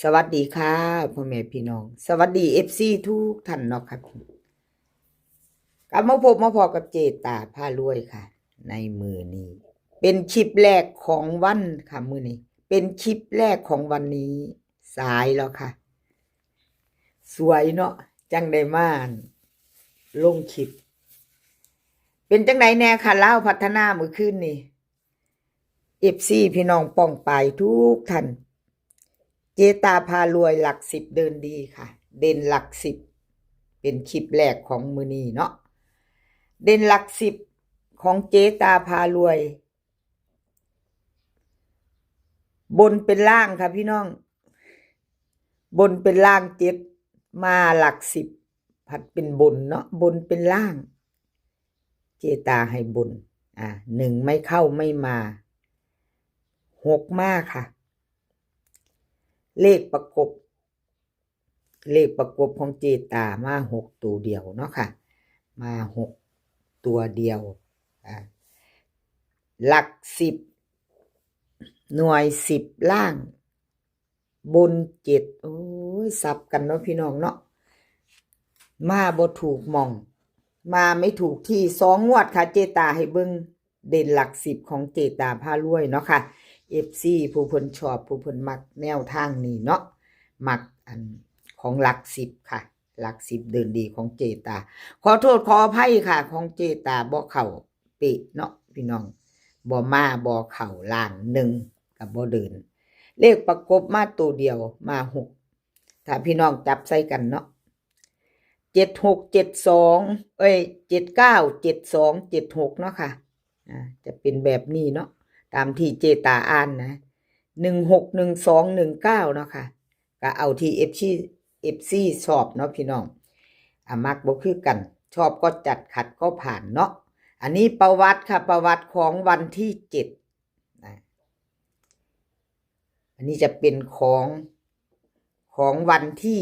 สวัสดีค่ะพ่อแม่พี่น้องสวัสดีFCทุกท่านเนาะครับกลับมาพบมาพอกับเจตาพารวยค่ะในมือนี้เป็นคลิปแรกของวันค่ะมือนี้เป็นคลิปแรกของวันนี้สายแล้วค่ะสวยเนาะจังได้มาลงคลิปเป็นจังไดแน่ค่ะเล่าพัฒนามื้อคืนนี้ FC พี่น้องป้องปายทุกท่านเจตาพารวยหลักสิบเดินดีค่ะเด่นหลักสิบเป็นคลิปแรกของมือนี้เนาะเด่นหลักสิบของเจตาพารวยบนเป็นล่างค่ะพี่น้องบนเป็นล่างเจ็ดมาหลักสิบผัดเป็นบนเนาะบนเป็นล่างเจตาให้บนหนึ่งไม่เข้าไม่มาหกมาค่ะเลขประกบของเจตามาหกตัวเดียวเนาะค่ะมาหกตัวเดียวหลักสิบหน่วยสิบล่างบนเจ็ดโอ้ยสับกันเนาะพี่น้องเนาะมาบ่ถูกมองมาไม่ถูกที่สองงวดค่ะเจตาให้เบิ่งเด่นหลักสิบของเจตาพารวยเนาะค่ะ FC ผู้เพิ่นชอบผู้เพิ่นมักแนวทางนี้เนาะมักอันของหลักสิบค่ะหลักสิบเดินดีของเจตาขอโทษขออภัยค่ะของเจตาบ่เข้าเป๊ะเนาะพี่น้องบ่มาบ่เข้าล่างหนึ่งกับบ่เดินเลขประกบมาตัวเดียวมาหกถ้าพี่น้องจับใส่กันเนาะ7672797276เนาะค่ะจะเป็นแบบนี้เนาะตามที่เจตาอ่านนะ161219เนาะค่ะก็เอาที่ FC ชอบเนาะพี่น้องมักบ่คือกันชอบก็จัดขัดก็ผ่านเนาะอันนี้ประวัติค่ะประวัติของวันที่7อันนี้จะเป็นของวันที่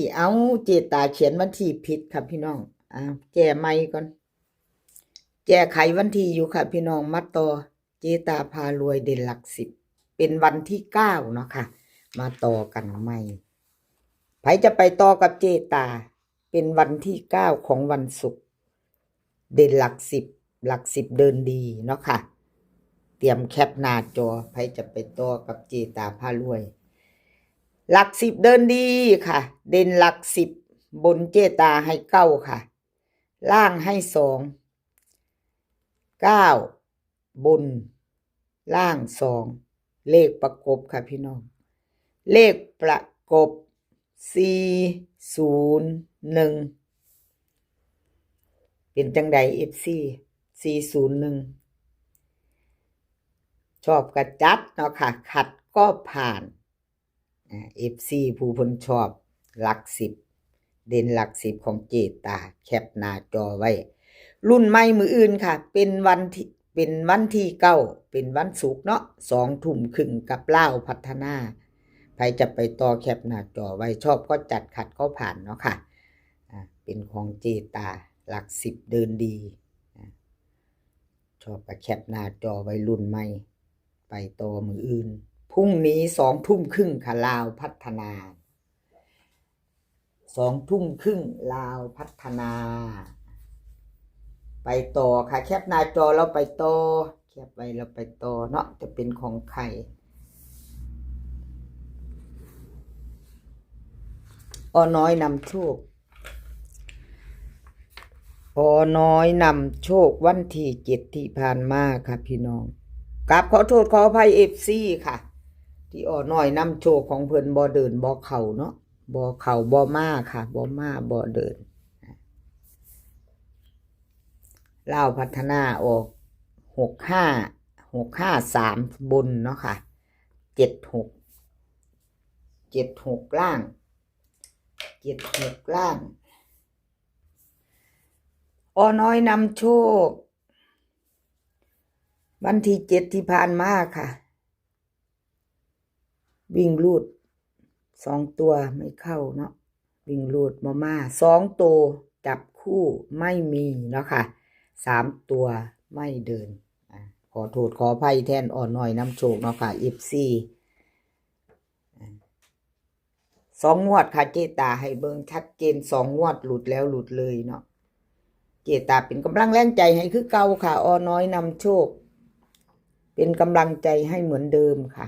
เจตาเขียนวันที่ผิดค่ะพี่น้องแก้ใหม่ก่อนแก้ไขวันที่อยู่ค่ะพี่น้องมาต่อเจตาพารวยเด่นหลักสิบเป็นวันที่9เนาะค่ะมาต่อกันใหม่ไผจะไปต่อกับเจตาเป็นวันที่9ของวันศุกร์เด่นหลักสิบเดินดีเนาะค่ะเตรียมแคปหน้าจอไผจะไปต่อกับเจตาพารวยหลักสิบเดินดีค่ะเด่นหลักสิบบนเจตาให้เก้าค่ะล่างให้2 9บนล่าง2เลขประกบค่ะพี่น้องเลขประกบ401เป็นจังใด FC 401ชอบกระจัดเนาะค่ะขัดก็ผ่านFC ผู้เพิ่นชอบหลักสิบเด่นหลักสิบของเจตาแคปหน้าจอไว้รุ่นใหม่มืออื่นค่ะเป็นวันที่9เป็นวันศุกร์เนาะ20:30กับลาวพัฒนาใครจะไปต่อแคปหน้าจอไว้ชอบก็จัดขัดก็ผ่านเนาะค่ะเป็นของเจตาหลักสิบเดินดีชอบก็แคปหน้าจอไว้รุ่นใหม่ไปต่อมืออื่นพรุ่งนี้20:30ค่ะลาวพัฒนา20:30ลาวพัฒนาไปต่อค่ะแคปหน้าจอเราไปต่อแคปไว้เราไปต่อเนาะจะเป็นของใครน้อยนำโชคน้อยนำโชควันที่7ที่ผ่านมาค่ะพี่น้องกราบขอโทษขออภัย FC ค่ะที่น้อยนำโชคของเพิ่นบ่เดินบ่เข้าเนาะบ่เข้าบ่มาค่ะบ่มาบ่เดินลาวพัฒนาออก653บนเนาะค่ะ76ล่างน้อยนำโชควันที่7ที่ผ่านมาค่ะวิ่งรูด2ตัวไม่เข้าเนาะวิ่งรูดมา2ตัวจับคู่ไม่มีเนาะค่ะ3ตัวไม่เดินขอโทษขออภัยแทนน้อยนำโชคเนาะค่ะ FC งวดค่ะเจตาให้เบิ่งชัดเจน2 งวดหลุดแล้วหลุดเลยเนาะเจตาเป็นกำลังแรงใจให้คือเก่าค่ะอน้อยนำโชคเป็นกำลังใจให้เหมือนเดิมค่ะ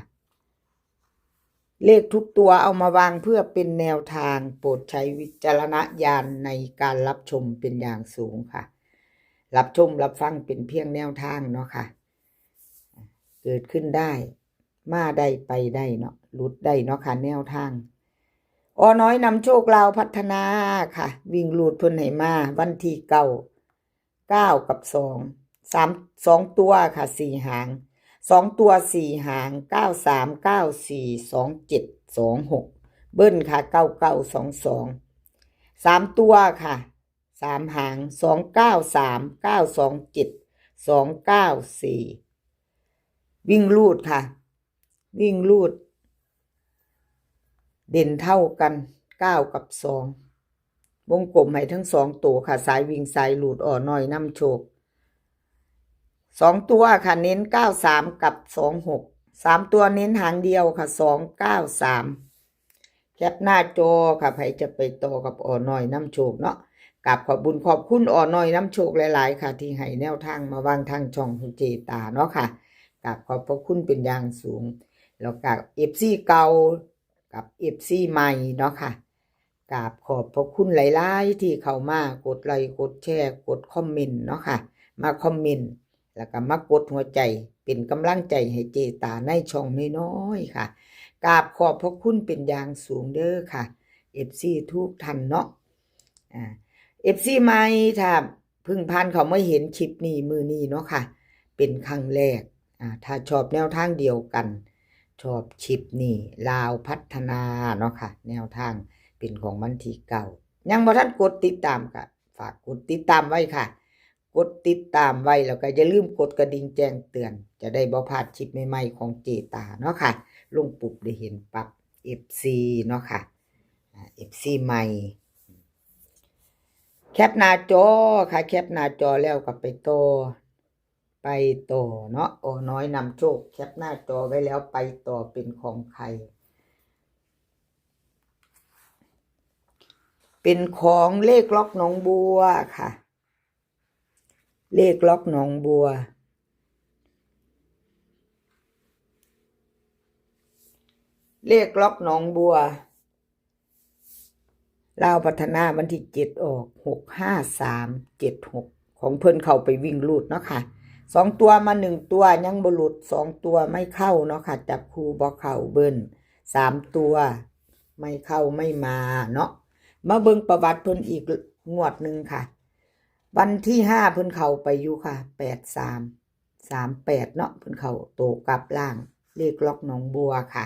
เลขทุกตัวเอามาวางเพื่อเป็นแนวทางโปรดใช้วิจารณญาณในการรับชมเป็นอย่างสูงค่ะรับชมรับฟังเป็นเพียงแนวทางเนาะค่ะเกิดขึ้นได้มาได้ไปได้เนาะหลุดได้เนาะค่ะแนวทางน้อยนำโชคลาวพัฒนาค่ะวิ่งหลุดเพิ่นให้มาวันที่9กับ2 ตัวค่ะ4 หาง2 ตัว4 หาง93 94 27 26เบิ้ลค่ะ9922 3 ตัวค่ะ3 หาง293 927 294วิ่งลูดค่ะวิ่งลูดเด่นเท่ากัน9กับ2วงกลมให้ทั้ง2 ตัวค่ะสายวิ่งสายลูดน้อยนำโชค2 ตัวค่ะเน้น93กับ26 3 ตัวเน้นหางเดียวค่ะ293แคปหน้าจอค่ะใครจะไปต่อกับน้อยนำโชคเนาะกับขอบบุญขอบคุณน้อยนำโชคหลายๆค่ะที่ให้แนวทางมาวางทางช่องของเจตาเนาะค่ะกับขอบพระคุณเป็นอย่างสูงแล้วกับ FC เก่ากับ FC ใหม่เนาะค่ะกับขอบพระคุณหลายๆที่เข้ามากดไลค์กดแชร์กดคอมเมนต์เนาะค่ะมาคอมเมนต์แล้วก็มากดหัวใจเป็นกำลังใจให้เจตาในช่องน้อยๆค่ะกราบขอบพระคุณเป็นอย่างสูงเด้อค่ะ FC ทุกท่านเนาะFC ใหม่ถ้าเพิ่งผ่านเขาไม่เห็นคลิปนี้มือนี้เนาะค่ะเป็นครั้งแรกถ้าชอบแนวทางเดียวกันชอบคลิปนี้ลาวพัฒนาเนาะค่ะแนวทางเป็นของวันที่9ยังบ่ทันกดติดตามก็ฝากกดติดตามไว้ค่ะกดติดตามไว้แล้วก็อย่าลืมกดกระดิ่งแจ้งเตือนจะได้บ่พลาดคลิปใหม่ๆของเจตาเนาะค่ะลงปุ๊บได้เห็นปั๊บ FC เนาะค่ะFC ใหม่แคปหน้าจอค่ะแคปหน้าจอแล้วก็ไปต่อเนาะน้อยนำโชคแคปหน้าจอไว้แล้วไปต่อเป็นของใครเป็นของเลขล็อกหนองบัวค่ะเลขล็อกหนองบัวเลขล็อกหนองบัวลาวพัฒนาวันที่7ออก65376ของเพิ่นเข้าไปวิ่งลูดเนาะค่ะ2 ตัวมา1 ตัวยังบ่หลุด2 ตัวไม่เข้าเนาะค่ะจับคู่บ่เข้าเบิ้ล3 ตัวไม่เข้าไม่มาเนาะมาเบิ่งประวัติเพิ่นอีกงวดหนึ่งค่ะวันที่5เพิ่นเข้าไปอยู่ค่ะ8338เนาะเพิ่นเข้าโตกลับล่างเลขล็อกหนองบัวค่ะ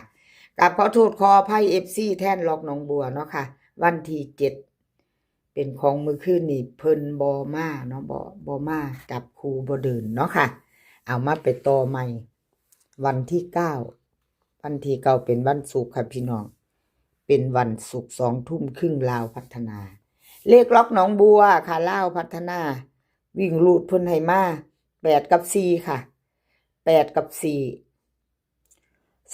กับขอโทษขออภัย FC แทนล็อกหนองบัวเนาะค่ะวันที่7เป็นของมือคืนนี่เพิ่นบ่มาเนาะบ่มาจับคู่บ่เดินเนาะค่ะเอามาไปต่อใหม่วันที่9วันที่9เป็นวันศุกร์ค่ะพี่น้องเป็นวันศุกร์20:30ลาวพัฒนาเลขล็อกหนองบัวค่ะลาวพัฒนาวิ่งลูดเพิ่นให้มา8กับ4ค่ะ8กับ4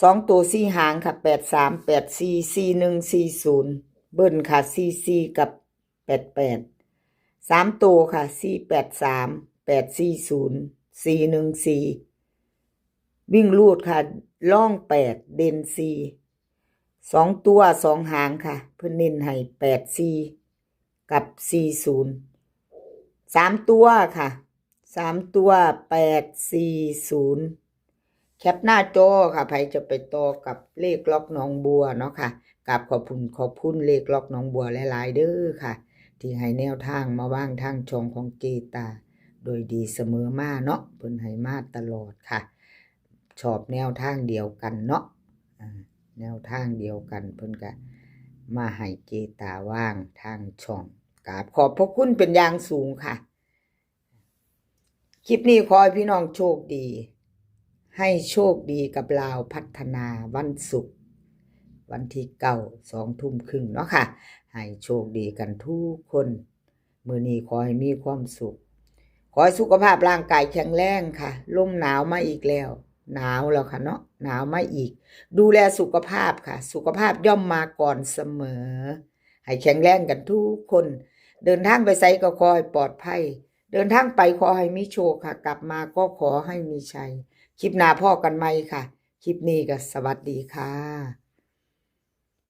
2 ตัว4 หางค่ะ83 84 41 40เบิ้ลค่ะ44กับ88 3 ตัวค่ะ483 840 414วิ่งลูดค่ะล่อง8เด่น4 2 ตัว2 หางค่ะเพิ่นเน้นให้84กับ40 3 ตัวค่ะ3 ตัว840แคปหน้าจอค่ะใครจะไปต่อกับเลขล็อกหนองบัวเนาะค่ะกับขอบคุณเลขล็อกหนองบัวหลายๆเด้อค่ะที่ให้แนวทางมาว่างทางช่องของเจตาโดยดีเสมอมาเนาะเพิ่นให้มาตลอดค่ะชอบแนวทางเดียวกันเนาะแนวทางเดียวกันเพิ่นก็มาให้เจตาว่างทางช่องกราบขอบพระคุณเป็นอย่างสูงค่ะคลิปนี้ขอให้พี่น้องโชคดีให้โชคดีกับลาวพัฒนาวันศุกร์วันที่20:30เนาะค่ะให้โชคดีกันทุกคนมื้อนี้ขอให้มีความสุขขอให้สุขภาพร่างกายแข็งแรงค่ะลมหนาวมาอีกแล้ว หนาวแล้วค่ะเนาะหนาวมาอีก ดูแลสุขภาพค่ะ สุขภาพย่อมมาก่อนเสมอ ให้แข็งแรงกันทุกคน เดินทางไปไสก็ขอให้ปลอดภัย เดินทางไปขอให้มีโชคค่ะ กลับมาก็ขอให้มีชัย คลิปหน้าพ่อกันใหม่ค่ะ คลิปนี้ก็สวัสดีค่ะ